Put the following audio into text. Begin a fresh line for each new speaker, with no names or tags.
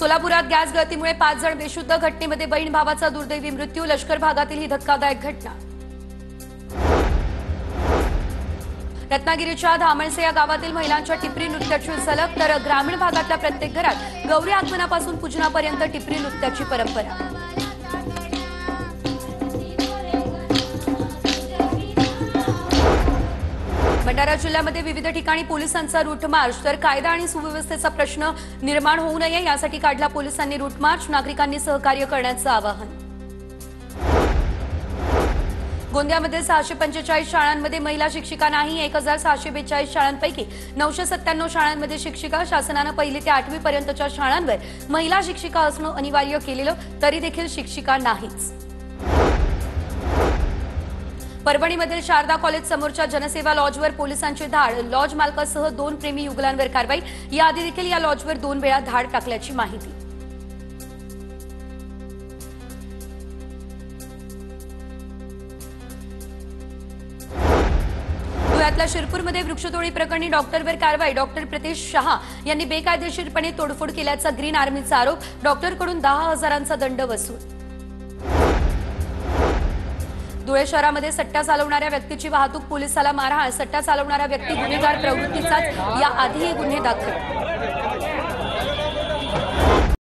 सोलापुरात गॅस गळतीमुळे 5 जण बेशुद्ध, घटनेमध्ये बहीण भावाचा दुर्दैवी मृत्यू। लष्कर भागातील ही धक्कादायक घटना। रत्नागिरीच्या धामणसे या गावातील महिलांच्या टिपरी नृत्याची झलक, तर ग्रामीण भागातल्या प्रत्येक घरात गौरी आगमनापासून पूजनापर्यंत टिपरी नृत्याची परंपरा। भंडारा जिल्ह्यामध्ये विविध ठिकाणी पोलिसांचा रूट मार्च, तर कायदा आणि सुव्यवस्थेचा प्रश्न निर्माण होऊ नये यासाठी काढला पोलिसांनी रूट मार्च। नागरिकांनी सहकार्य करण्याचं आवाहन। गोंदियामध्ये 645 शाळांमध्ये महिला शिक्षिका नाही। 1642 शाळांपैकी 997 शाळांमध्ये शिक्षिका। शासनानं 1ली ते 8वी पर्यंतच्या शाळांवर महिला शिक्षिका असणं अनिवार्य केलेलं, तरी देखील शिक्षिका नाहीच। परभणीमधील शारदा कॉलेज समोरच्या जनसेवा लॉजवर पोलिसांची धाड, लॉज मालकासह 2 प्रेमी युगलांवर कारवाई। याआधी देखील या लॉजवर 2 वेळा धाड टाकल्याची माहिती। धुळ्यातल्या शिरपूरमध्ये वृक्षतोडी प्रकरणी डॉक्टरवर कारवाई। डॉक्टर प्रितेश शहा यांनी बेकायदेशीरपणे तोडफोड केल्याचा ग्रीन आर्मीचा आरोप। डॉक्टरकडून 10,000चा दंड वसूल। धुळे शहरामध्ये सट्टा चालवणाऱ्या व्यक्तीची वाहतूक, पोलिसाला मारहाण। सट्टा चालवणारा व्यक्ती गुन्हेगार प्रवृत्तीचाच, याआधीही गुन्हे दाखल।